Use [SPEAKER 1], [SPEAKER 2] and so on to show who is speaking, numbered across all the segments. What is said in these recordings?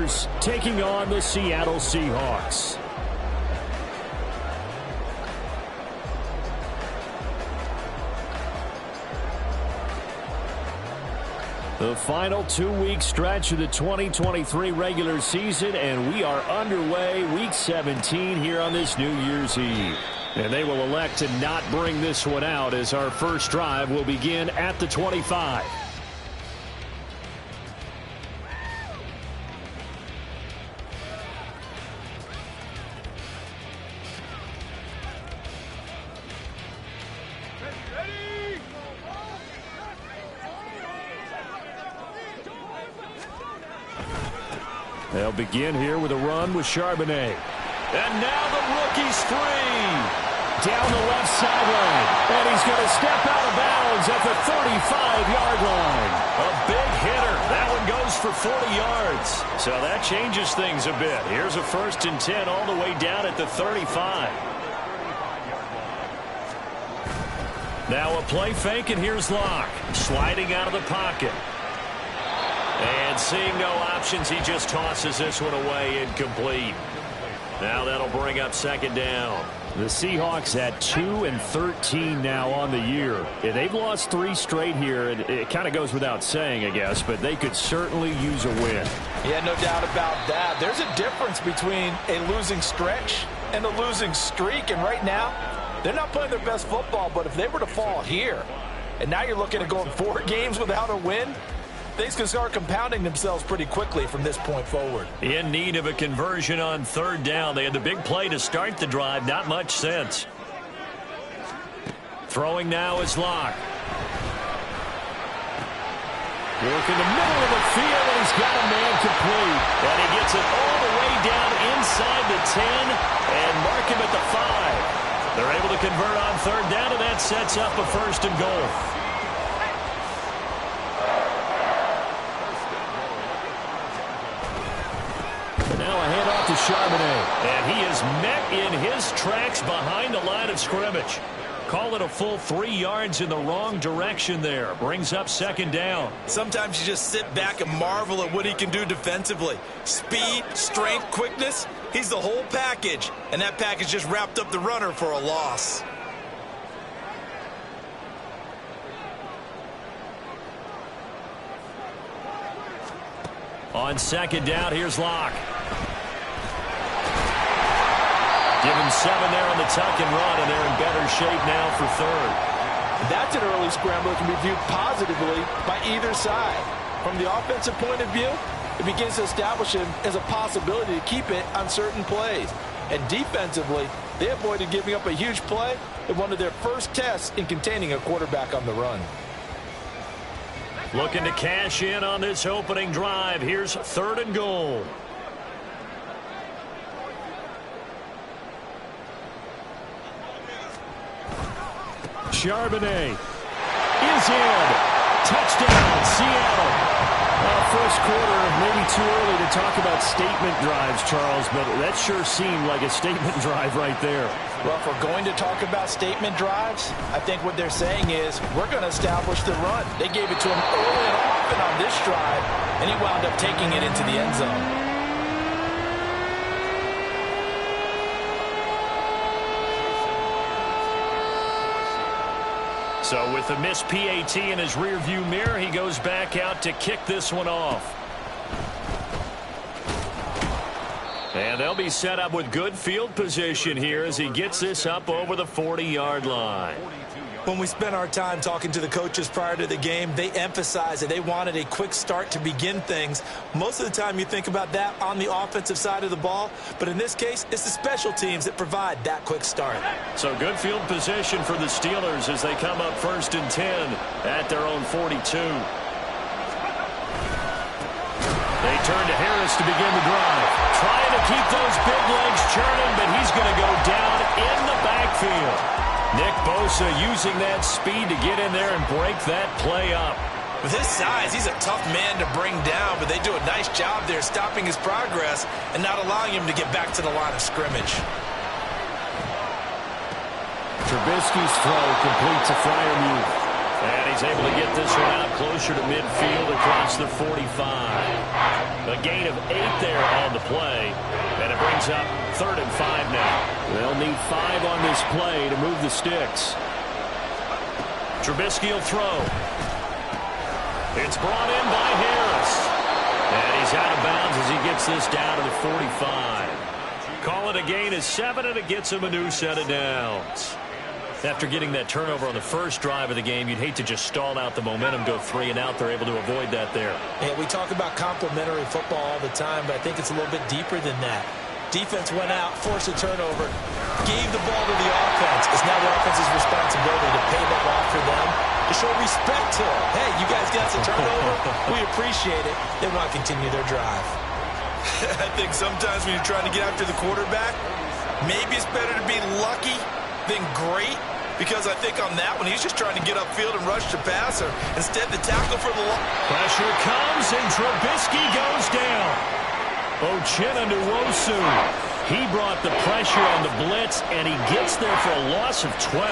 [SPEAKER 1] Raiders taking on the Seattle Seahawks. The final 2-week stretch of the 2023 regular season, and we are underway week 17 here on this New Year's Eve. And they will elect to not bring this one out as our first drive will begin at the 25. They'll begin here with a run with Charbonnet. And now the rookie's free. Down the left sideline. And he's going to step out of bounds at the 35-yard line. A big hitter. That one goes for 40 yards. So that changes things a bit. Here's a 1st and 10 all the way down at the 35. Now a play fake, and here's Locke. Sliding out of the pocket. And seeing no options, he just tosses this one away, incomplete. Now that'll bring up 2nd down. The Seahawks at 2-13 now on the year. Yeah, they've lost 3 straight here. It kind of goes without saying, I guess, but they could certainly use a win.
[SPEAKER 2] Yeah, no doubt about that. There's a difference between a losing stretch and a losing streak, and right now, they're not playing their best football, but if they were to fall here, and now you're looking at going 4 games without a win, things can start compounding themselves pretty quickly from this point forward.
[SPEAKER 1] In need of a conversion on 3rd down. They had the big play to start the drive. Not much sense. Throwing now is Locke. Work in the middle of the field, and he's got a man complete. And he gets it all the way down inside the 10 and mark him at the 5. They're able to convert on 3rd down, and that sets up a 1st and goal. To Charbonnet, and he is met in his tracks behind the line of scrimmage. Call it a full 3 yards in the wrong direction there. Brings up 2nd down.
[SPEAKER 2] Sometimes you just sit back and marvel at what he can do defensively. Speed, strength, quickness, he's the whole package, and that package just wrapped up the runner for a loss.
[SPEAKER 1] On 2nd down, here's Locke. Give him 7 there on the tuck and run, and they're in better shape now for 3rd.
[SPEAKER 2] That's an early scramble that can be viewed positively by either side. From the offensive point of view, it begins to establish him as a possibility to keep it on certain plays. And defensively, they avoided giving up a huge play in one of their first tests in containing a quarterback on the run.
[SPEAKER 1] Looking to cash in on this opening drive. Here's 3rd and goal. Charbonnet is in. Touchdown, Seattle. First quarter, maybe too early to talk about statement drives, Charles, but that sure seemed like a statement drive right there.
[SPEAKER 2] Well, if we're going to talk about statement drives, I think what they're saying is we're going to establish the run. They gave it to him early and often on this drive, and he wound up taking it into the end zone.
[SPEAKER 1] So with the missed PAT in his rearview mirror, he goes back out to kick this one off. And they'll be set up with good field position here as he gets this up over the 40-yard line.
[SPEAKER 2] When we spent our time talking to the coaches prior to the game, they emphasized that they wanted a quick start to begin things. Most of the time you think about that on the offensive side of the ball, but in this case, it's the special teams that provide that quick start.
[SPEAKER 1] So good field position for the Steelers as they come up 1st and 10 at their own 42. They turn to Harris to begin the drive. Trying to keep those big legs churning, but he's going to go down in the backfield. Nick Bosa using that speed to get in there and break that play up.
[SPEAKER 2] With his size, he's a tough man to bring down, but they do a nice job there stopping his progress and not allowing him to get back to the line of scrimmage.
[SPEAKER 1] Trubisky's throw complete to Freiermuth. And he's able to get this one out closer to midfield across the 45. A gain of 8 there on the play, and it brings up 3rd and 5 now. They'll need 5 on this play to move the sticks. Trubisky will throw. It's brought in by Harris. And he's out of bounds as he gets this down to the 45. Call it a gain of 7, and it gets him a new set of downs. After getting that turnover on the first drive of the game, you'd hate to just stall out the momentum, go 3 and out. They're able to avoid that there.
[SPEAKER 2] Yeah, we talk about complementary football all the time, but I think it's a little bit deeper than that. Defense went out, forced a turnover, gave the ball to the offense. It's now the offense's responsibility to pay that off for them, to show respect to them. Hey, you guys got some turnover. We appreciate it. They want to continue their drive.
[SPEAKER 3] I think sometimes when you're trying to get after the quarterback, maybe it's better to be lucky than great, because I think on that one, he's just trying to get upfield and rush the passer. Instead, the tackle for the
[SPEAKER 1] pressure comes, and Trubisky goes down. Uchenna Nwosu. He brought the pressure on the blitz, and he gets there for a loss of 12.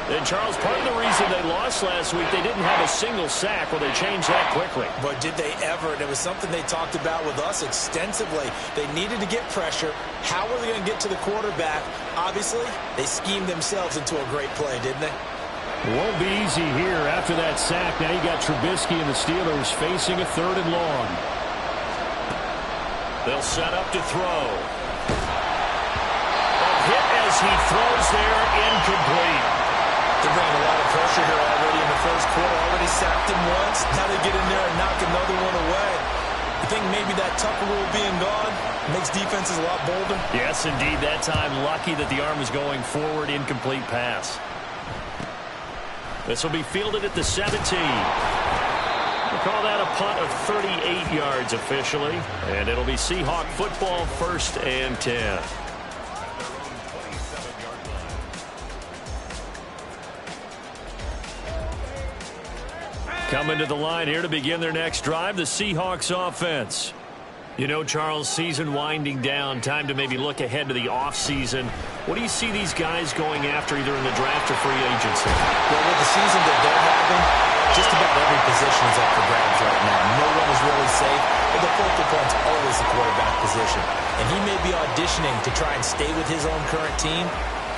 [SPEAKER 1] And, Charles, part of the reason they lost last week, they didn't have a single sack. Well, they changed that quickly.
[SPEAKER 2] But did they ever? And it was something they talked about with us extensively. They needed to get pressure. How were they going to get to the quarterback? Obviously, they schemed themselves into a great play, didn't they?
[SPEAKER 1] It won't be easy here after that sack. Now you got Trubisky and the Steelers facing a 3rd and long. They'll set up to throw. A hit as he throws there, incomplete.
[SPEAKER 2] They're bringing a lot of pressure here already in the first quarter. Already sacked him once. Now they get in there and knock another one away. You think maybe that Tucker rule being gone makes defenses a lot bolder?
[SPEAKER 1] Yes, indeed. That time, lucky that the arm was going forward. Incomplete pass. This will be fielded at the 17. We'll call that a punt of 38 yards officially. And it'll be Seahawk football, 1st and 10. Coming to the line here to begin their next drive, the Seahawks offense. You know, Charles, season winding down, time to maybe look ahead to the offseason. What do you see these guys going after either in the draft or free agency?
[SPEAKER 2] Well, with the season that they're having, just about every position is up for grabs right now. No one is really safe, but the focal point's always the quarterback position. And he may be auditioning to try and stay with his own current team.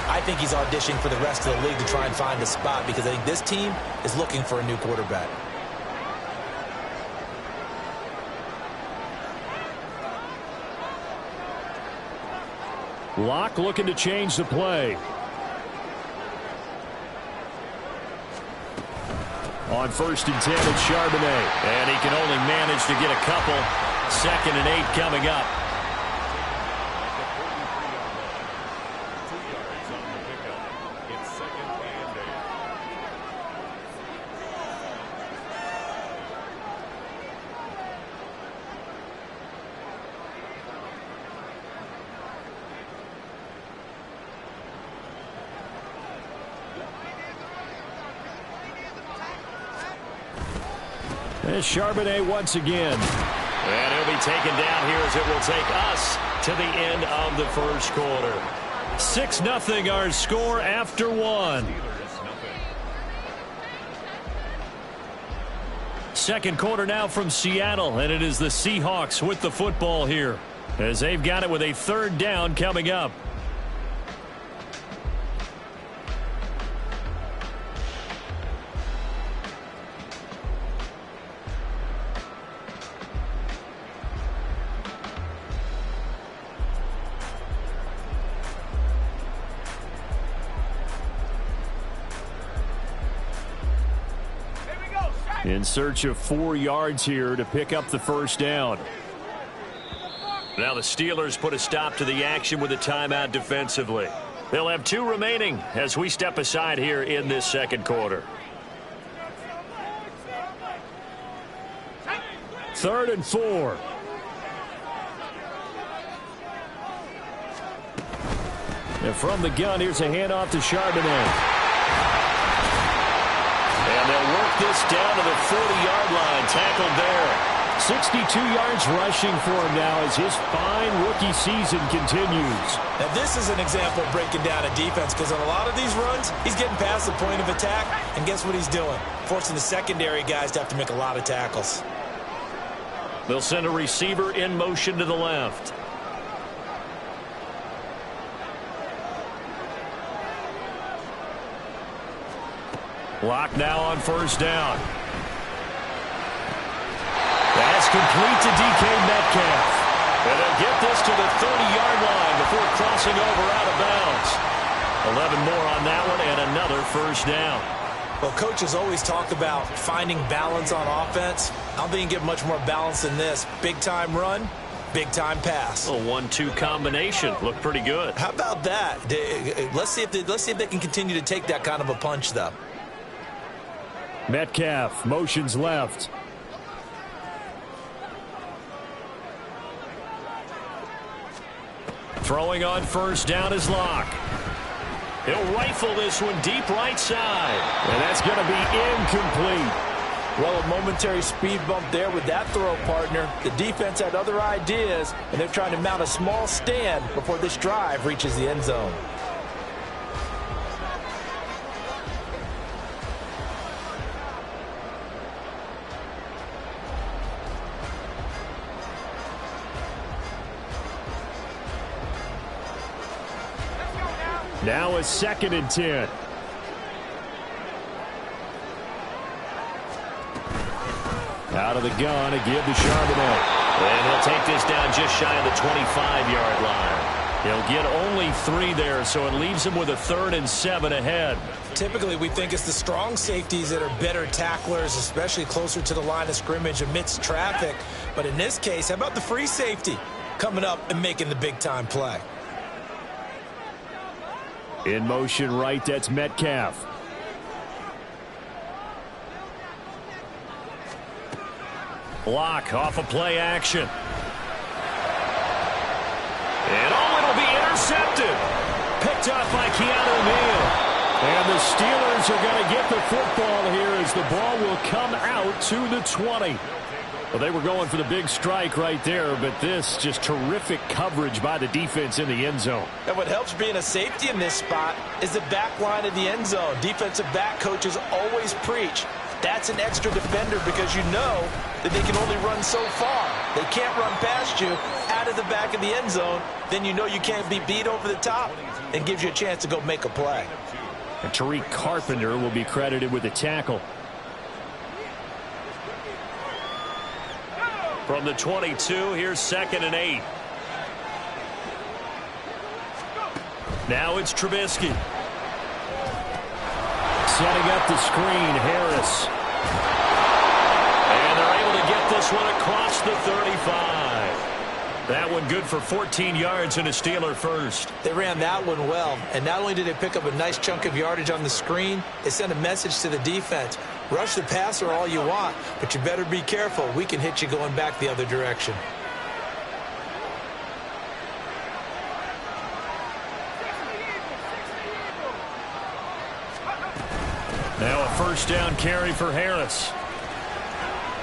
[SPEAKER 2] I think he's auditioning for the rest of the league to try and find a spot, because I think this team is looking for a new quarterback.
[SPEAKER 1] Locke looking to change the play. On 1st and 10, it's Charbonnet. And he can only manage to get a couple. 2nd and 8 coming up. There's Charbonnet once again. And he'll be taken down here as it will take us to the end of the first quarter. 6-0 our score after 1. Second quarter now from Seattle, and it is the Seahawks with the football here as they've got it with a 3rd down coming up. In search of 4 yards here to pick up the 1st down. Now the Steelers put a stop to the action with a timeout defensively. They'll have 2 remaining as we step aside here in this second quarter. 3rd and 4. And from the gun, here's a handoff to Charbonnet. And they'll work this down to the 40-yard line, tackled there. 62 yards rushing for him now as his fine rookie season continues.
[SPEAKER 2] Now this is an example of breaking down a defense, because on a lot of these runs, he's getting past the point of attack, and guess what he's doing? Forcing the secondary guys to have to make a lot of tackles.
[SPEAKER 1] They'll send a receiver in motion to the left. Lock now on first down. That's complete to DK Metcalf. And they'll get this to the 30-yard line before crossing over out of bounds. 11 more on that one and another first down.
[SPEAKER 2] Well, coaches always talk about finding balance on offense. I don't think you get much more balance than this. Big-time run, big-time pass.
[SPEAKER 1] A 1-2 combination. Looked pretty good.
[SPEAKER 2] How about that? Let's see if they can continue to take that kind of a punch, though.
[SPEAKER 1] Metcalf motions left. Throwing on first down is Locke. He'll rifle this one deep right side. And that's going to be incomplete.
[SPEAKER 2] Well, a momentary speed bump there with that throw, partner. The defense had other ideas, and they're trying to mount a small stand before this drive reaches the end zone.
[SPEAKER 1] Now a 2nd and 10. Out of the gun, a give to Charbonnet. And he'll take this down just shy of the 25-yard line. He'll get only 3 there, so it leaves him with a 3rd and 7 ahead.
[SPEAKER 2] Typically, we think it's the strong safeties that are better tacklers, especially closer to the line of scrimmage amidst traffic. But in this case, how about the free safety coming up and making the big-time play?
[SPEAKER 1] In motion right, that's Metcalf. Block off a play action. And it'll be intercepted. Picked up by Keanu Neal. And the Steelers are going to get the football here as the ball will come out to the 20. Well, they were going for the big strike right there, but this just terrific coverage by the defense in the end zone.
[SPEAKER 2] And what helps being a safety in this spot is the back line of the end zone. Defensive back coaches always preach. That's an extra defender because you know that they can only run so far. They can't run past you out of the back of the end zone. Then you know you can't be beat over the top and gives you a chance to go make a play.
[SPEAKER 1] And Tariq Carpenter will be credited with the tackle. From the 22, here's 2nd and 8. Now it's Trubisky. Setting up the screen, Harris. And they're able to get this one across the 35. That one good for 14 yards and a Steeler first.
[SPEAKER 2] They ran that one well, and not only did they pick up a nice chunk of yardage on the screen, they sent a message to the defense. Rush the passer all you want, but you better be careful. We can hit you going back the other direction.
[SPEAKER 1] Now a first down carry for Harris.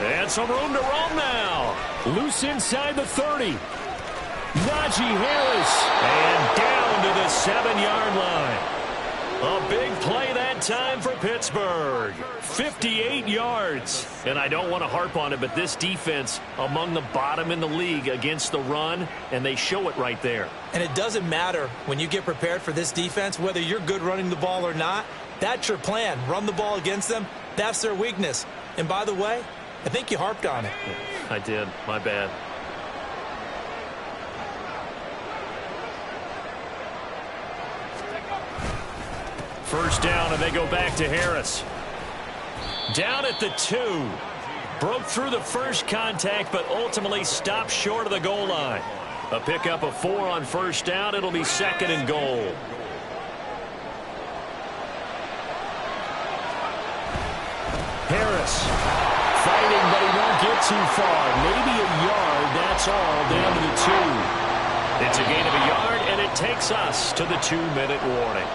[SPEAKER 1] And some room to roam now. Loose inside the 30. Najee Harris. And down to the 7-yard line. A big play that time for Pittsburgh. 58 yards. And I don't want to harp on it, but this defense among the bottom in the league against the run, and they show it right there.
[SPEAKER 2] And it doesn't matter when you get prepared for this defense, whether you're good running the ball or not. That's your plan. Run the ball against them. That's their weakness. And by the way, I think you harped on it.
[SPEAKER 1] I did. My bad. First down, and they go back to Harris. Down at the 2. Broke through the first contact, but ultimately stopped short of the goal line. A pickup of 4 on first down. It'll be 2nd and goal. Harris fighting, but he won't get too far. Maybe a yard, that's all, down to the 2. It's a gain of a yard, and it takes us to the 2-minute warning.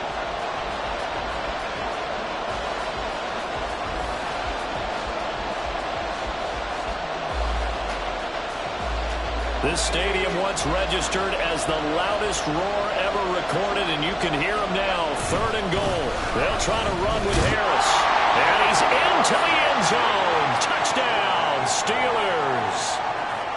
[SPEAKER 1] This stadium once registered as the loudest roar ever recorded, and you can hear them now. 3rd and goal. They'll try to run with Harris. And he's into the end zone. Touchdown, Steelers.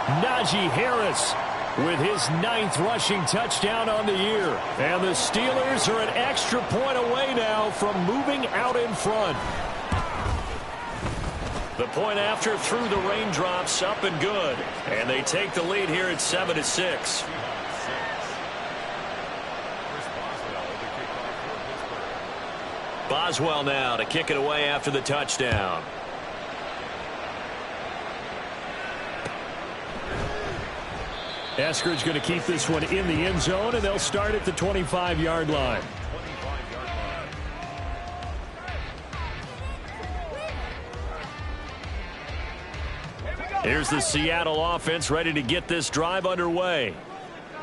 [SPEAKER 1] Najee Harris with his 9th rushing touchdown on the year. And the Steelers are an extra point away now from moving out in front. The point after through the raindrops, up and good. And they take the lead here at 7-6. Boswell now to kick it away after the touchdown. Eskridge going to keep this one in the end zone, and they'll start at the 25-yard line. Here's the Seattle offense ready to get this drive underway.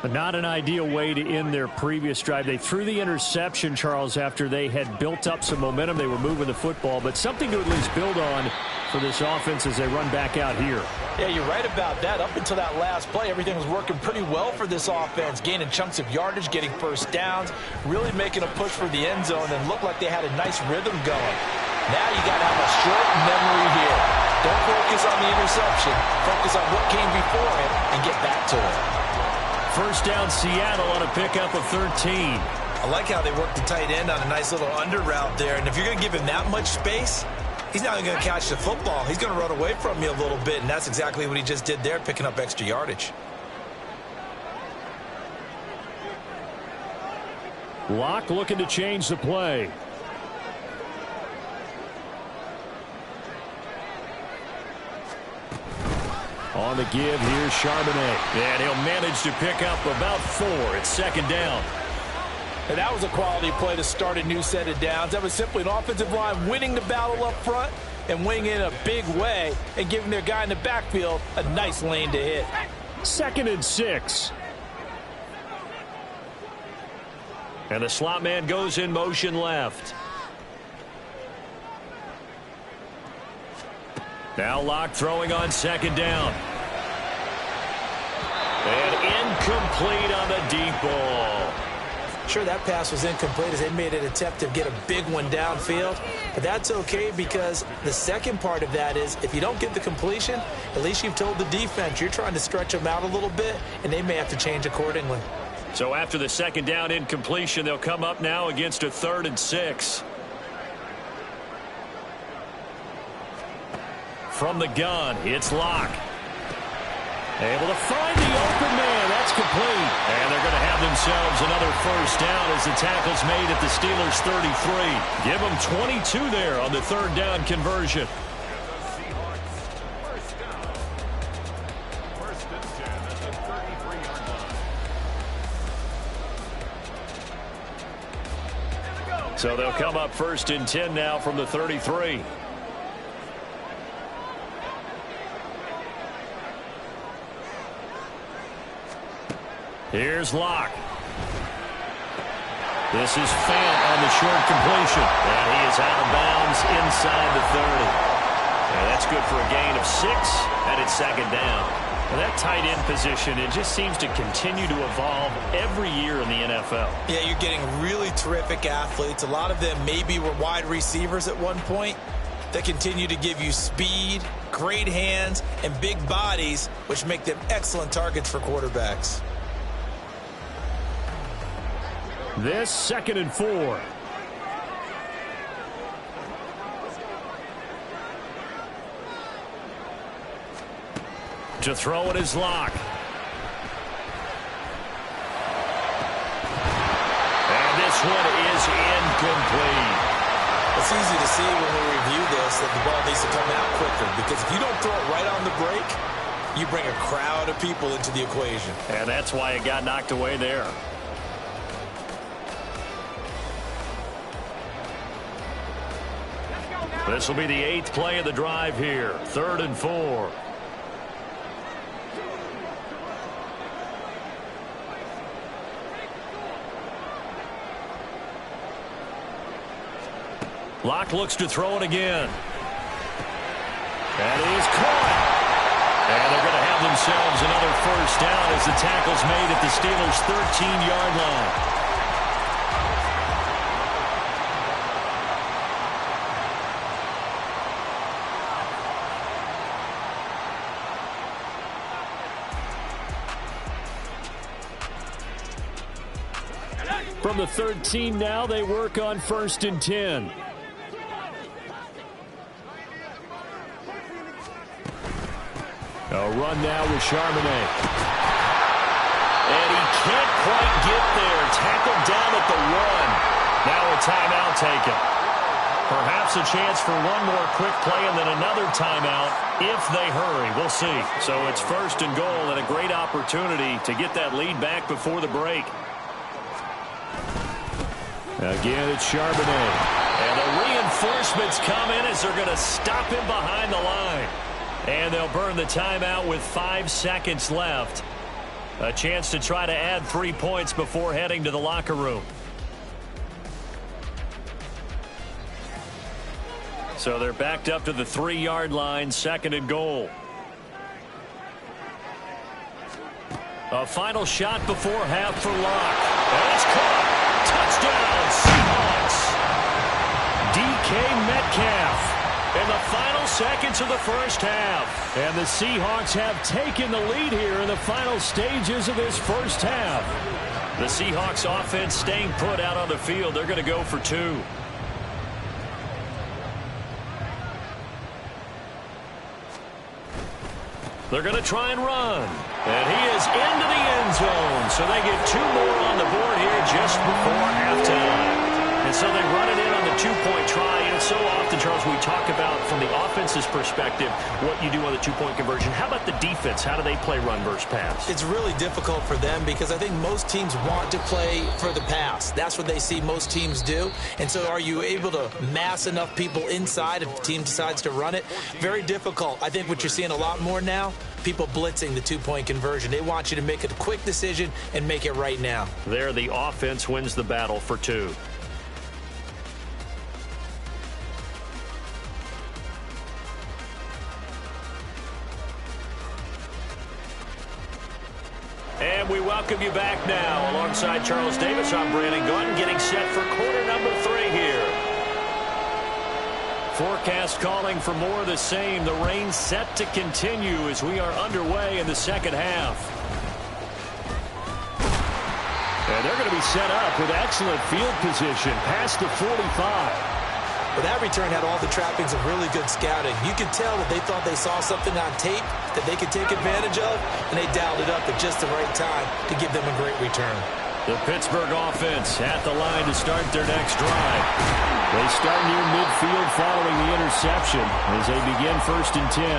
[SPEAKER 1] But not an ideal way to end their previous drive. They threw the interception, Charles, after they had built up some momentum. They were moving the football, but something to at least build on for this offense as they run back out here.
[SPEAKER 2] Yeah, you're right about that. Up until that last play, everything was working pretty well for this offense, gaining chunks of yardage, getting first downs, really making a push for the end zone, and looked like they had a nice rhythm going. Now you got to have a short memory here. Don't focus on the interception. Focus on what came before it and get back to it.
[SPEAKER 1] First down, Seattle on a pickup of 13.
[SPEAKER 3] I like how they worked the tight end on a nice little under route there. And if you're going to give him that much space, he's not going to catch the football. He's going to run away from you a little bit, and that's exactly what he just did there, picking up extra yardage.
[SPEAKER 1] Locke looking to change the play. On the give, here's Charbonnet. And he'll manage to pick up about 4. It's second down.
[SPEAKER 2] And that was a quality play to start a new set of downs. That was simply an offensive line winning the battle up front and winning in a big way and giving their guy in the backfield a nice lane to hit.
[SPEAKER 1] 2nd and 6. And the slot man goes in motion left. Now Locke throwing on second down. And incomplete on the deep ball.
[SPEAKER 2] Sure, that pass was incomplete as they made an attempt to get a big one downfield. But that's okay because the second part of that is if you don't get the completion, at least you've told the defense you're trying to stretch them out a little bit, and they may have to change accordingly.
[SPEAKER 1] So after the second down incompletion, they'll come up now against a 3rd and 6. From the gun, it's Locke. Able to find the open man. That's complete. And they're going to have themselves another first down as the tackle's made at the Steelers' 33. Give them 22 there on the 3rd down conversion. So they'll come up 1st and 10 now from the 33. Here's Locke. This is Fant on the short completion. And he is out of bounds inside the 30. And that's good for a gain of 6, and it's second down. And that tight end position, it just seems to continue to evolve every year in the NFL.
[SPEAKER 3] Yeah, you're getting really terrific athletes. A lot of them maybe were wide receivers at one point. They continue to give you speed, great hands, and big bodies, which make them excellent targets for quarterbacks.
[SPEAKER 1] This 2nd and 4. To throw it is Locke. And this one is incomplete.
[SPEAKER 3] It's easy to see when we review this that the ball needs to come out quicker because if you don't throw it right on the break, you bring a crowd of people into the equation.
[SPEAKER 1] And that's why it got knocked away there. This will be the 8th play of the drive here. 3rd and 4. Locke looks to throw it again. And he's caught. And they're going to have themselves another first down as the tackle's made at the Steelers' 13-yard line. From the 13 now, they work on 1st and 10. A run now with Charbonnet. And he can't quite get there. Tackled down at the 1. Now a timeout taken. Perhaps a chance for one more quick play and then another timeout if they hurry. We'll see. So it's 1st and goal and a great opportunity to get that lead back before the break. Again, it's Charbonnet. And the reinforcements come in as they're going to stop him behind the line. And they'll burn the timeout with 5 seconds left. A chance to try to add 3 points before heading to the locker room. So they're backed up to the 3-yard line, 2nd and goal. A final shot before half for Locke. And it's caught. Touchdown, Seahawks. DK Metcalf. In the final seconds of the first half. And the Seahawks have taken the lead here in the final stages of this first half. The Seahawks offense staying put out on the field. They're going to go for 2. They're going to try and run. And he is into the end zone. So they get 2 more on the board here just before halftime. And so they run it in on the 2-point try. And so often, Charles, we talk about from the offense's perspective what you do on the 2-point conversion. How about the defense? How do they play run versus pass?
[SPEAKER 2] It's really difficult for them because I think most teams want to play for the pass. That's what they see most teams do. And so are you able to mass enough people inside if the team decides to run it? Very difficult. I think what you're seeing a lot more now, people blitzing the 2-point conversion. They want you to make a quick decision and make it right now.
[SPEAKER 1] There, the offense wins the battle for 2. And we welcome you back now. Alongside Charles Davis, I'm Brandon Gaudin, getting set for quarter number 3 here. Forecast calling for more of the same. The rain set to continue as we are underway in the second half. And they're going to be set up with excellent field position past the 45.
[SPEAKER 2] Well, that return had all the trappings of really good scouting. You could tell that they thought they saw something on tape that they could take advantage of, and they dialed it up at just the right time to give them a great return.
[SPEAKER 1] The Pittsburgh offense at the line to start their next drive. They start near midfield following the interception as they begin 1st and 10.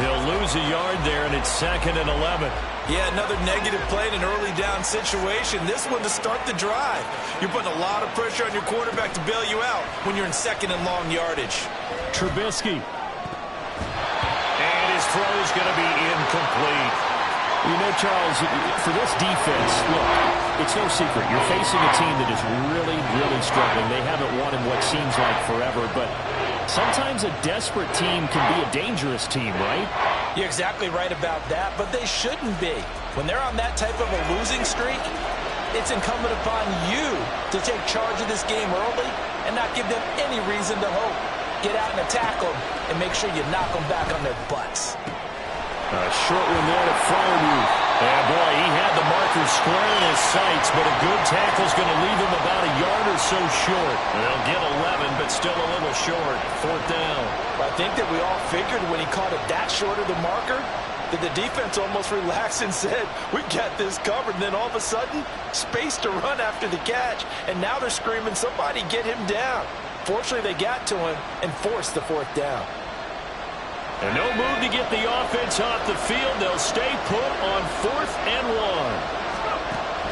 [SPEAKER 1] He'll lose a yard there, and it's 2nd and 11.
[SPEAKER 3] Yeah, another negative play in an early down situation. This one to start the drive. You're putting a lot of pressure on your quarterback to bail you out when you're in 2nd and long yardage.
[SPEAKER 1] Trubisky. And his throw is going to be incomplete. You know, Charles, for this defense, look, it's no secret. You're facing a team that is really, really struggling. They haven't won in what seems like forever, but sometimes a desperate team can be a dangerous team, right?
[SPEAKER 2] You're exactly right about that, but they shouldn't be. When they're on that type of a losing streak, it's incumbent upon you to take charge of this game early and not give them any reason to hope. Get out and attack them and make sure you knock them back on their butts.
[SPEAKER 1] A short one there to Freiermuth. Yeah, boy, he had the marker square in his sights, but a good tackle's going to leave him about a yard or so short. They'll get 11, but still a little short. 4th down.
[SPEAKER 2] I think that we all figured when he caught it that short of the marker that the defense almost relaxed and said, we got this covered. And then all of a sudden, space to run after the catch. And now they're screaming, somebody get him down. Fortunately, they got to him and forced the 4th down.
[SPEAKER 1] And no move to get the offense off the field. They'll stay put on 4th and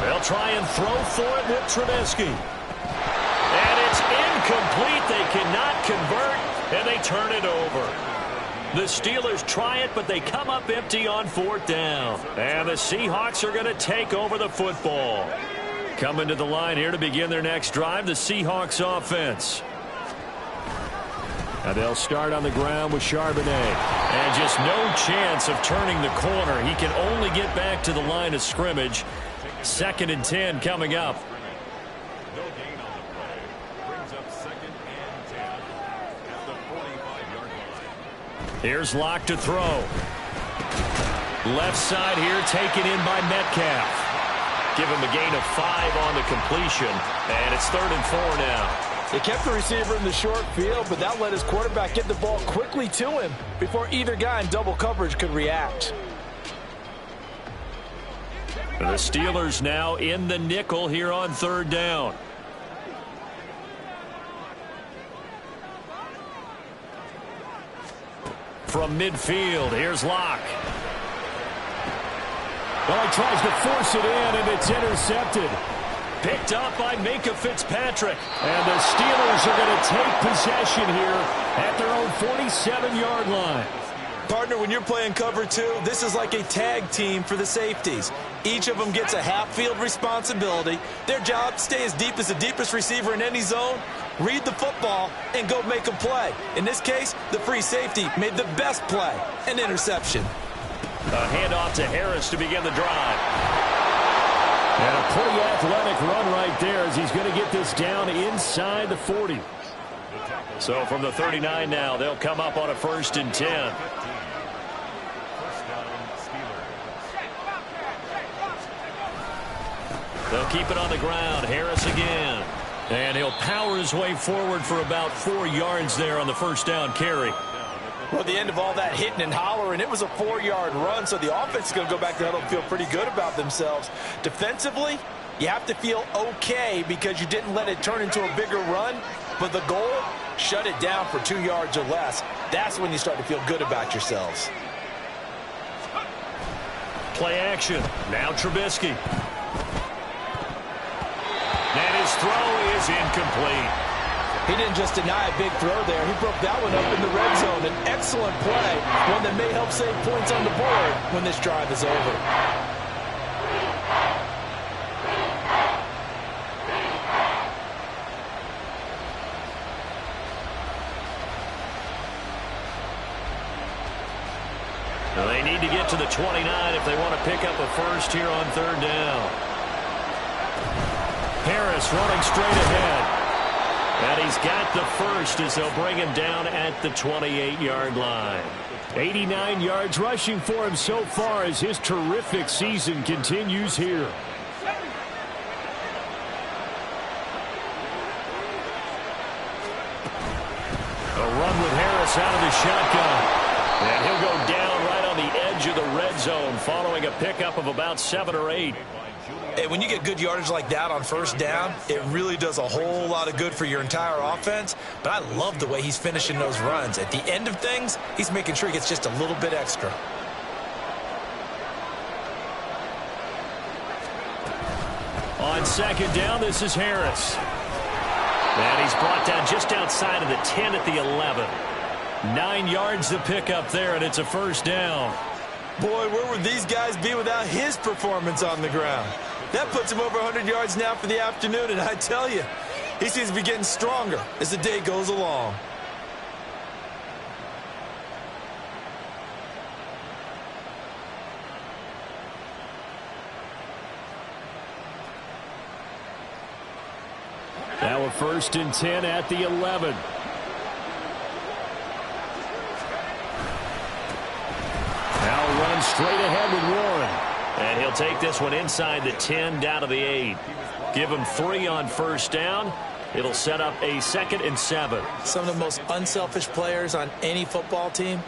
[SPEAKER 1] 1. They'll try and throw for it with Trubisky. And it's incomplete. They cannot convert, and they turn it over. The Steelers try it, but they come up empty on 4th down. And the Seahawks are going to take over the football. Coming to the line here to begin their next drive, the Seahawks offense. And they'll start on the ground with Charbonnet. And just no chance of turning the corner. He can only get back to the line of scrimmage. 2nd and 10 coming up.
[SPEAKER 4] No gain on the play. Brings up 2nd and 10 at the 45-yard line.
[SPEAKER 1] Here's Locke to throw. Left side here taken in by Metcalf. Give him a gain of 5 on the completion, and it's 3rd and 4 now.
[SPEAKER 2] They kept the receiver in the short field, but that let his quarterback get the ball quickly to him before either guy in double coverage could react.
[SPEAKER 1] The Steelers now in the nickel here on 3rd down. From midfield, here's Locke.
[SPEAKER 5] Well, he tries to force it in, and it's intercepted.
[SPEAKER 1] Picked up by Minkah Fitzpatrick. And the Steelers are going to take possession here at their own 47-yard line.
[SPEAKER 3] Partner, when you're playing cover 2, this is like a tag team for the safeties. Each of them gets a half-field responsibility. Their job, stay as deep as the deepest receiver in any zone, read the football, and go make a play. In this case, the free safety made the best play, an interception.
[SPEAKER 1] A handoff to Harris to begin the drive.
[SPEAKER 5] And a pretty athletic run right there as he's going to get this down inside the 40.
[SPEAKER 1] So from the 39 now, they'll come up on a 1st and 10. They'll keep it on the ground. Harris again. And he'll power his way forward for about 4 yards there on the 1st down carry.
[SPEAKER 2] Well, at the end of all that hitting and hollering, it was a 4-yard run, so the offense is going to go back to huddle and feel pretty good about themselves. Defensively, you have to feel okay because you didn't let it turn into a bigger run, but the goal, shut it down for 2 yards or less. That's when you start to feel good about yourselves.
[SPEAKER 1] Play action. Now Trubisky. And his throw is incomplete.
[SPEAKER 2] He didn't just deny a big throw there. He broke that one up in the red zone. An excellent play, one that may help save points on the board when this drive is over.
[SPEAKER 1] Well, they need to get to the 29 if they want to pick up a first here on 3rd down. Harris running straight ahead. And he's got the first as they'll bring him down at the 28-yard line.
[SPEAKER 5] 89 yards rushing for him so far as his terrific season continues here.
[SPEAKER 1] A run with Harris out of the shotgun. And he'll go down right on the edge of the red zone following a pickup of about 7 or 8.
[SPEAKER 3] Hey, when you get good yardage like that on 1st down, it really does a whole lot of good for your entire offense. But I love the way he's finishing those runs. At the end of things, he's making sure he gets just a little bit extra.
[SPEAKER 1] On 2nd down, this is Harris. And he's brought down just outside of the 10 at the 11. 9 yards to pick up there, and it's a 1st down.
[SPEAKER 3] Boy, where would these guys be without his performance on the ground? That puts him over 100 yards now for the afternoon, and I tell you, he seems to be getting stronger as the day goes along.
[SPEAKER 5] Now a 1st and 10 at the 11. Now run straight ahead with Warren.
[SPEAKER 1] And he'll take this one inside the 10 down to the 8. Give him 3 on 1st down. It'll set up a 2nd and 7.
[SPEAKER 2] Some of the most unselfish players on any football team,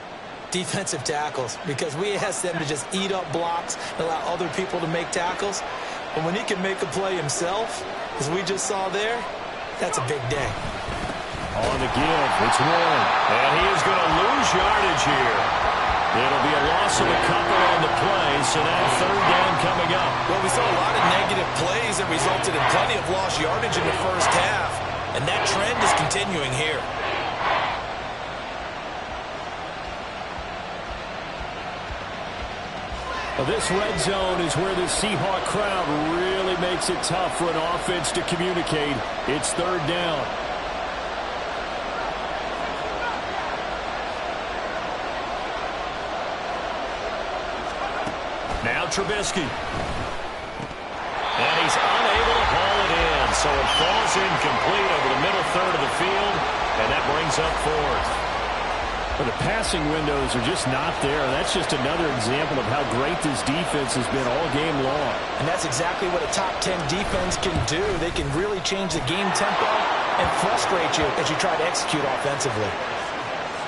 [SPEAKER 2] defensive tackles, because we ask them to just eat up blocks and allow other people to make tackles. But when he can make a play himself, as we just saw there, that's a big day.
[SPEAKER 5] On the give, it's Warren.
[SPEAKER 1] And he is going to lose yardage here. It'll be a loss of a couple on the play, so now 3rd down coming up.
[SPEAKER 3] Well, we saw a lot of negative plays that resulted in plenty of lost yardage in the 1st half, and that trend is continuing here.
[SPEAKER 5] Well, this red zone is where the Seahawk crowd really makes it tough for an offense to communicate. It's 3rd down.
[SPEAKER 1] Now Trubisky. And he's unable to haul it in, so it falls incomplete over the middle 3rd of the field, and that brings up 4th.
[SPEAKER 5] But the passing windows are just not there. That's just another example of how great this defense has been all game long.
[SPEAKER 2] And that's that's exactly what a top 10 defense can do. They can really change the game tempo and frustrate you as you try to execute offensively.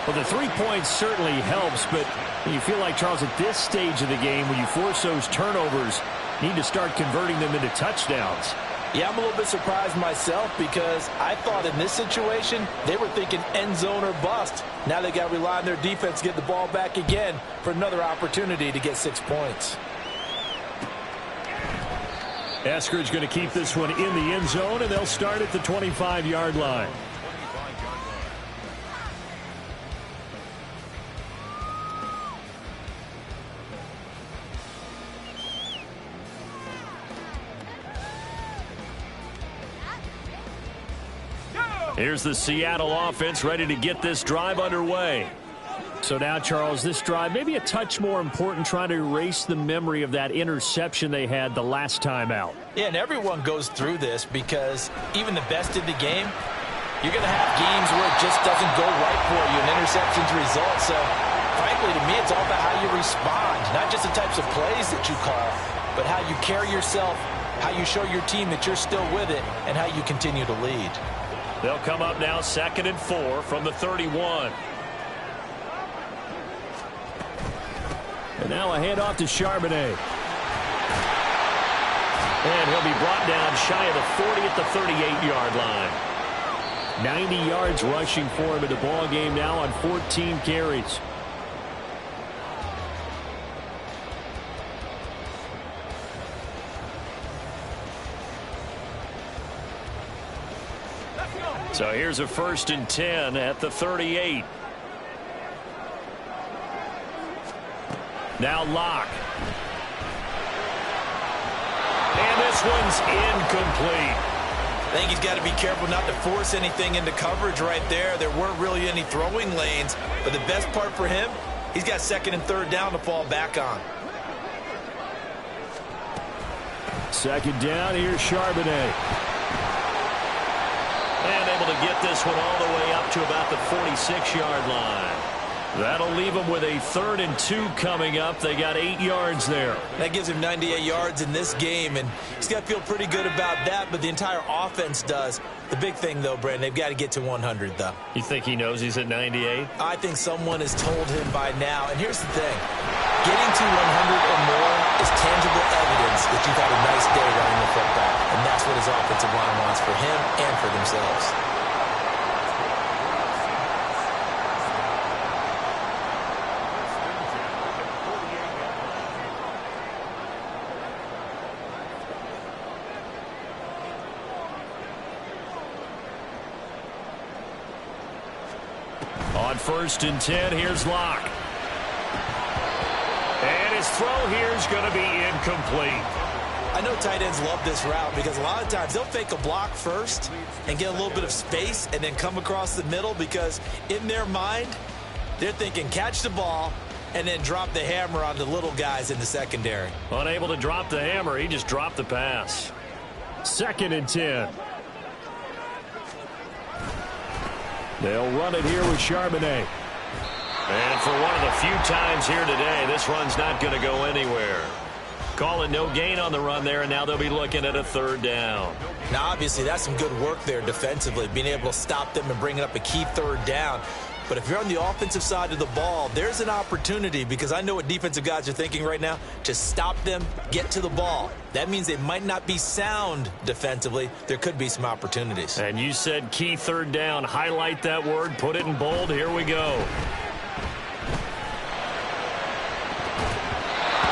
[SPEAKER 5] Well, the 3 points certainly helps, but you feel like, Charles, at this stage of the game, when you force those turnovers, you need to start converting them into touchdowns.
[SPEAKER 2] Yeah, I'm a little bit surprised myself because I thought in this situation they were thinking end zone or bust. Now they got to rely on their defense to get the ball back again for another opportunity to get 6 points.
[SPEAKER 5] Eskridge going to keep this one in the end zone, and they'll start at the 25-yard line. Here's the Seattle offense ready to get this drive underway. So now, Charles, this drive maybe a touch more important, trying to erase the memory of that interception they had the last time out.
[SPEAKER 2] Yeah, and everyone goes through this because even the best in the game, you're going to have games where it just doesn't go right for you and interceptions result. So, frankly, to me, it's all about how you respond, not just the types of plays that you call, but how you carry yourself, how you show your team that you're still with it, and how you continue to lead.
[SPEAKER 1] They'll come up now 2nd and 4 from the 31.
[SPEAKER 5] And now a handoff to Charbonnet.
[SPEAKER 1] And he'll be brought down shy of the 40 at the 38-yard line.
[SPEAKER 5] 90 yards rushing for him in the ball game now on 14 carries.
[SPEAKER 1] So here's a 1st and 10 at the 38. Now Locke. And this one's incomplete.
[SPEAKER 3] I think he's got to be careful not to force anything into coverage right there. There weren't really any throwing lanes, but the best part for him, he's got 2nd and 3rd down to fall back on.
[SPEAKER 5] 2nd down, here's Charbonnet.
[SPEAKER 1] And able to get this one all the way up to about the 46-yard line. That'll leave them with a 3rd and 2 coming up. They got 8 yards there.
[SPEAKER 3] That gives him 98 yards in this game, and he's got to feel pretty good about that, but the entire offense does. The big thing, though, Brandon, they've got to get to 100, though.
[SPEAKER 1] You think he knows he's at 98?
[SPEAKER 3] I think someone has told him by now, and here's the thing. Getting to 100 or more is tangible evidence that you've had a nice day running the football, and that's what his offensive line wants for him and for themselves.
[SPEAKER 1] On 1st and 10, here's Locke. And his throw here is going to be incomplete.
[SPEAKER 3] I know tight ends love this route because a lot of times they'll fake a block first and get a little bit of space and then come across the middle because in their mind, they're thinking catch the ball and then drop the hammer on the little guys in the secondary.
[SPEAKER 1] Unable to drop the hammer, he just dropped the pass.
[SPEAKER 5] 2nd and 10. They'll run it here with Charbonnet.
[SPEAKER 1] And for one of the few times here today, this run's not going to go anywhere. Calling no gain on the run there, and now they'll be looking at a 3rd down.
[SPEAKER 3] Now, obviously, that's some good work there defensively, being able to stop them and bring up a key 3rd down. But if you're on the offensive side of the ball, there's an opportunity, because I know what defensive guys are thinking right now, to stop them, get to the ball. That means they might not be sound defensively. There could be some opportunities.
[SPEAKER 1] And you said key 3rd down. Highlight that word. Put it in bold. Here we go.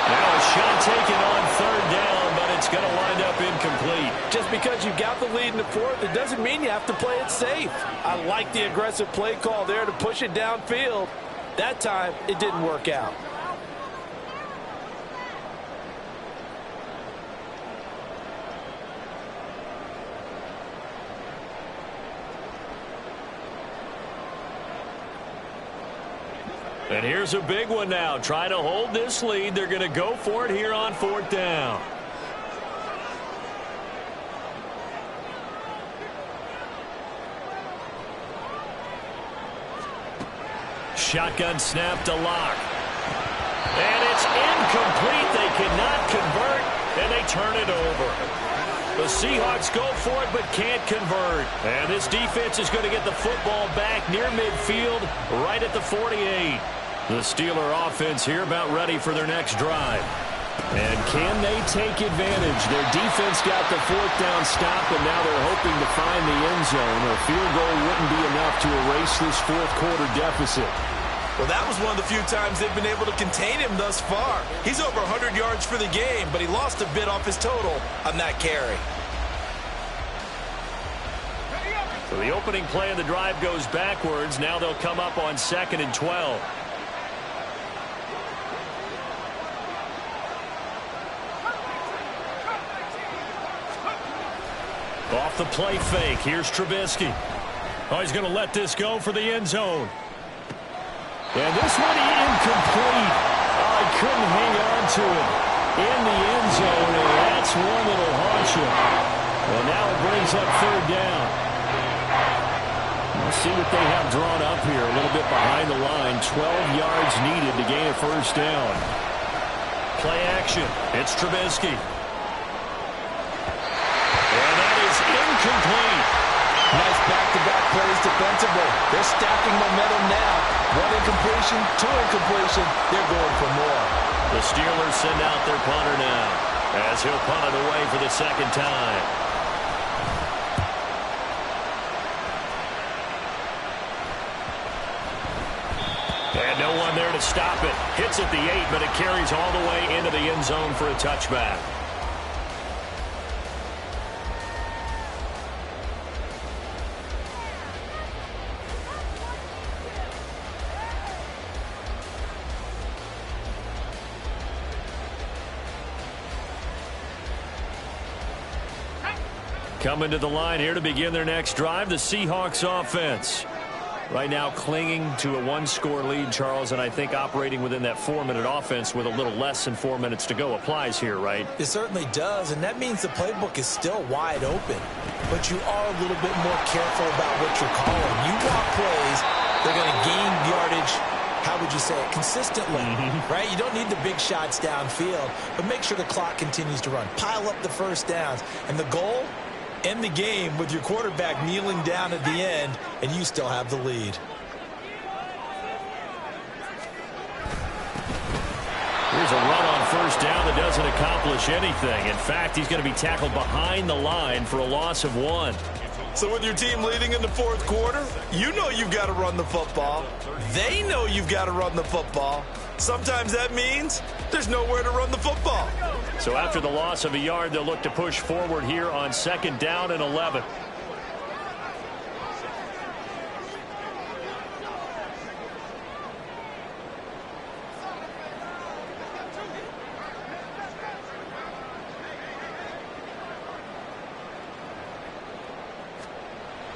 [SPEAKER 1] Now a shot taken on 3rd down, but it's going to wind up incomplete.
[SPEAKER 2] Just because you got the lead in the 4th, it doesn't mean you have to play it safe. I like the aggressive play call there to push it downfield. That time, it didn't work out.
[SPEAKER 1] And here's a big one now. Try to hold this lead. They're going to go for it here on 4th down. Shotgun snap to Locke. And it's incomplete. They cannot convert. and they turn it over. The Seahawks go for it but can't convert. And this defense is going to get the football back near midfield, right at the 48. The Steeler offense here about ready for their next drive. And can they take advantage? Their defense got the fourth down stop, and now they're hoping to find the end zone. A field goal wouldn't be enough to erase this fourth quarter deficit.
[SPEAKER 3] Well, that was one of the few times they've been able to contain him thus far. He's over 100 yards for the game, but he lost a bit off his total on that carry.
[SPEAKER 1] So the opening play of the drive goes backwards. Now they'll come up on 2nd and 12. Off the play fake. Here's Trubisky. Oh, he's going to let this go for the end zone. And this one incomplete. Oh, he couldn't hang on to it in the end zone, and that's one that'll haunt you. Well, now it brings up 3rd down. We'll see what they have drawn up here. A little bit behind the line. 12 yards needed to gain a 1st down. Play action. It's Trubisky. Incomplete.
[SPEAKER 2] Nice back-to-back plays defensively. They're stacking momentum now. 1 incompletion, 2 incompletion. They're going for more.
[SPEAKER 1] The Steelers send out their punter now as he'll punt it away for the 2nd time. And no one there to stop it. Hits at the 8, but it carries all the way into the end zone for a touchback. Coming to the line here to begin their next drive, the Seahawks offense. Right now clinging to a 1-score lead, Charles, and I think operating within that 4-minute offense with a little less than 4 minutes to go applies here, right?
[SPEAKER 2] It certainly does, and that means the playbook is still wide open. But you are a little bit more careful about what you're calling. You walk plays, they're going to gain yardage, how would you say it, consistently, right? You don't need the big shots downfield, but make sure the clock continues to run. Pile up the 1st downs, and the goal, end the game with your quarterback kneeling down at the end, and you still have the lead.
[SPEAKER 1] Here's a run on 1st down that doesn't accomplish anything. In fact, he's going to be tackled behind the line for a loss of 1.
[SPEAKER 3] So with your team leading in the 4th quarter, you know you've got to run the football. They know you've got to run the football. Sometimes that means there's nowhere to run the football.
[SPEAKER 1] So after the loss of a yard, they'll look to push forward here on 2nd down and 11.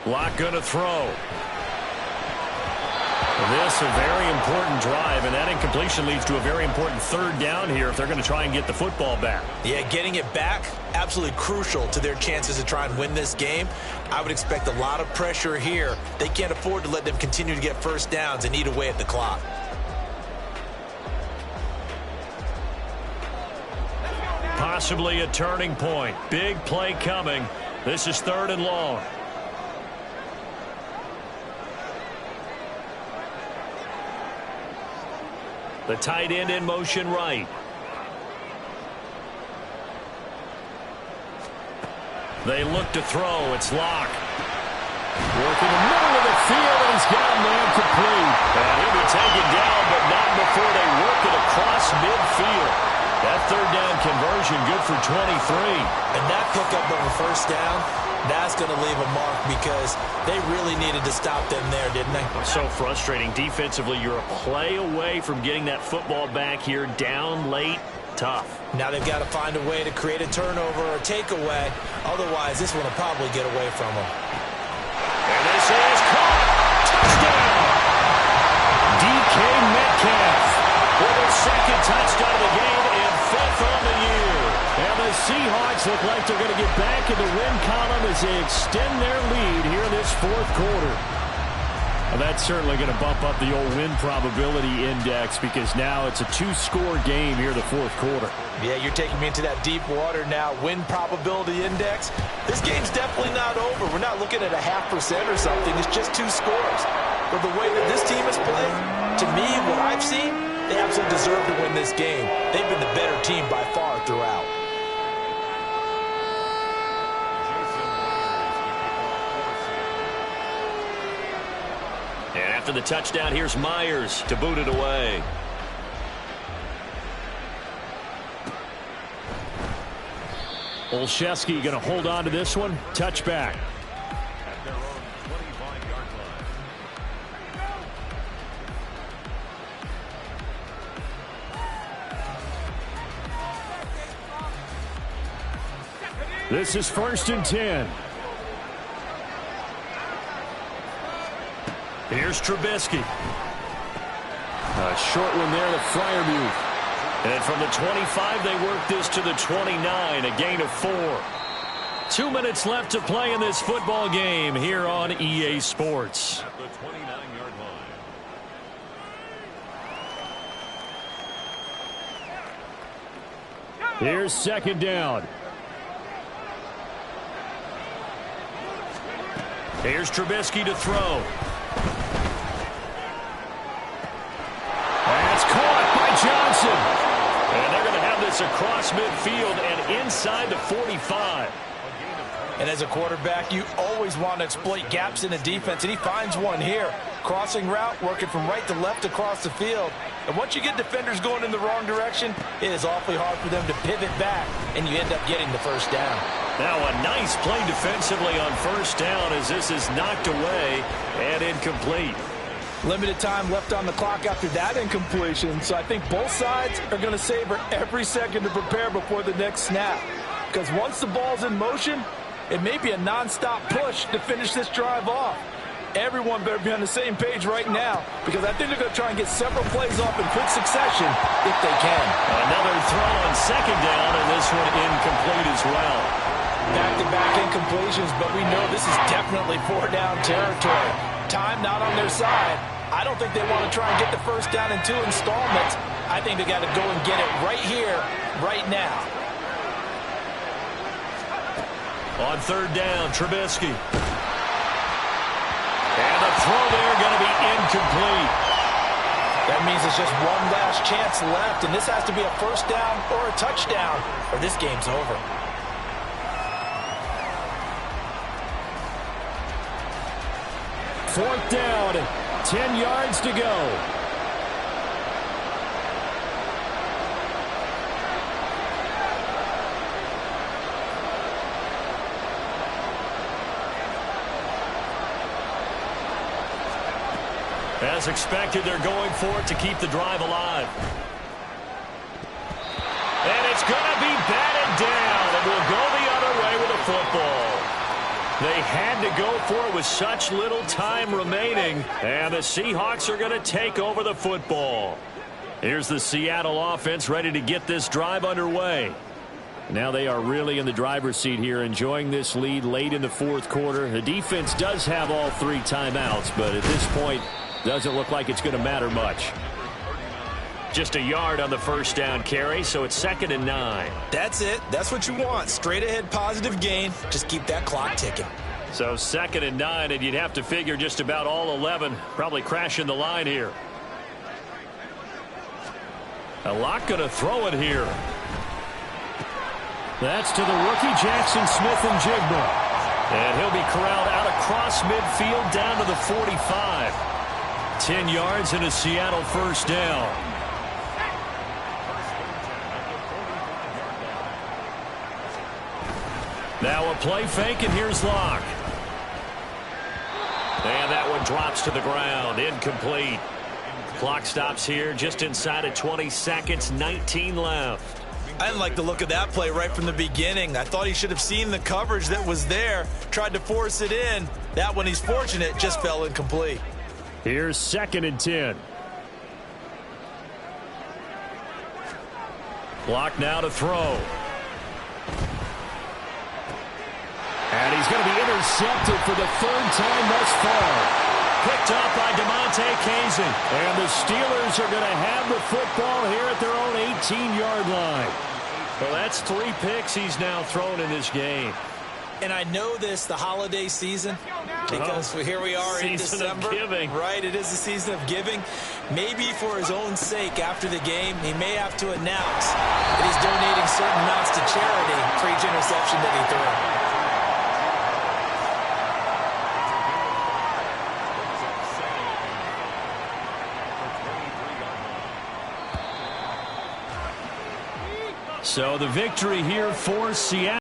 [SPEAKER 1] Locke going to throw. This a very important drive, and that incompletion leads to a very important 3rd down here if they're going to try and get the football back.
[SPEAKER 2] Yeah, getting it back, absolutely crucial to their chances to try and win this game. I would expect a lot of pressure here. They can't afford to let them continue to get 1st downs and eat away at the clock.
[SPEAKER 1] Possibly a turning point. Big play coming. This is 3rd and long. The tight end in motion right. They look to throw. It's Locke. Working the middle of the field, and he's got a man complete. And he'll be taken down, but not before they work it across midfield. That 3rd down conversion good for 23.
[SPEAKER 2] And that pickup of a 1st down, that's going to leave a mark because they really needed to stop them there, didn't they?
[SPEAKER 1] So frustrating. Defensively, you're a play away from getting that football back here. Down late, tough.
[SPEAKER 2] Now they've got to find a way to create a turnover or takeaway. Otherwise, this one will probably get away from them.
[SPEAKER 1] And this is caught. Touchdown. DK Metcalf for their 2nd touchdown of the game and 5th on the year. And the Seahawks look like they're going to get back in the win column as they extend their lead here in this 4th quarter.
[SPEAKER 5] Well, that's certainly going to bump up the old win probability index because now it's a 2-score game here in the fourth quarter.
[SPEAKER 2] Yeah, you're taking me into that deep water now. Win probability index. This game's definitely not over. We're not looking at a 0.5% or something. It's just 2 scores. But the way that this team has played, to me, what I've seen, they absolutely deserve to win this game. They've been the better team by far throughout.
[SPEAKER 1] And after the touchdown, here's Myers to boot it away.
[SPEAKER 5] Olszewski going to hold on to this one. Touchback.
[SPEAKER 4] At their own 25-yard line.
[SPEAKER 5] This is 1st and 10.
[SPEAKER 1] Here's Trubisky.
[SPEAKER 5] A short one there to Freiermuth.
[SPEAKER 1] And from the 25, they work this to the 29, a gain of 4. 2 minutes left to play in this football game here on EA Sports.
[SPEAKER 4] At the 29-yard line.
[SPEAKER 5] Here's 2nd down.
[SPEAKER 1] Here's Trubisky to throw.
[SPEAKER 5] That's caught by Johnson.
[SPEAKER 1] And they're going to have this across midfield and inside the 45.
[SPEAKER 2] And as a quarterback, you always want to exploit gaps in the defense, and he finds one here. Crossing route, working from right to left across the field. And once you get defenders going in the wrong direction, it is awfully hard for them to pivot back, and you end up getting the first down.
[SPEAKER 1] Now a nice play defensively on first down as this is knocked away and incomplete.
[SPEAKER 2] Limited time left on the clock after that incompletion, so I think both sides are going to savor every second to prepare before the next snap. Because once the ball's in motion, it may be a non-stop push to finish this drive off. Everyone better be on the same page right now, because I think they're going to try and get several plays off in quick succession if they can.
[SPEAKER 1] Another throw on 2nd down, and this one incomplete as well.
[SPEAKER 2] Back-to-back incompletions, but we know this is definitely 4-down territory. Time not on their side. I don't think they want to try and get the first down in 2 installments. I think they got to go and get it right here, right now.
[SPEAKER 1] On 3rd down, Trubisky. And the throw there going to be incomplete.
[SPEAKER 2] That means it's just one last chance left, and this has to be a first down or a touchdown, or this game's over.
[SPEAKER 5] Fourth down, 10 yards to go.
[SPEAKER 1] As expected, they're going for it to keep the drive alive. And it's going to be batted down, and we'll go the other way with a football. They had to go for it with such little time remaining, and the Seahawks are going to take over the football. Here's the Seattle offense ready to get this drive underway. Now they are really in the driver's seat here, enjoying this lead late in the fourth quarter. The defense does have all 3 timeouts, but at this point, doesn't look like it's going to matter much. Just a yard on the first down carry, so it's 2nd and 9.
[SPEAKER 2] That's it. That's what you want. Straight ahead positive gain. Just keep that clock ticking.
[SPEAKER 1] So 2nd and 9, and you'd have to figure just about all 11 probably crashing the line here. A lot going to throw it here.
[SPEAKER 5] That's to the rookie Jackson Smith-Njigba.
[SPEAKER 1] And he'll be corralled out across midfield down to the 45. 10 yards and a Seattle first down. Now a play fake, and here's Locke. And that one drops to the ground, incomplete. Clock stops here just inside of 20 seconds, 19 left.
[SPEAKER 3] I didn't like the look of that play right from the beginning. I thought he should have seen the coverage that was there, tried to force it in. That one, he's fortunate, just fell incomplete.
[SPEAKER 5] Here's 2nd and 10.
[SPEAKER 1] Locke now to throw.
[SPEAKER 5] And he's going to be intercepted for the 3rd time thus far.
[SPEAKER 1] Picked up by DeMonte Kazin.
[SPEAKER 5] And the Steelers are going to have the football here at their own 18-yard line.
[SPEAKER 1] Well, that's 3 picks he's now thrown in this game.
[SPEAKER 2] And I know this, the holiday season, because here we are in December.
[SPEAKER 1] Season of giving.
[SPEAKER 2] Right, it is the season of giving. Maybe for his own sake after the game, he may have to announce that he's donating certain amounts to charity for each interception that he threw.
[SPEAKER 1] So the victory here for Seattle.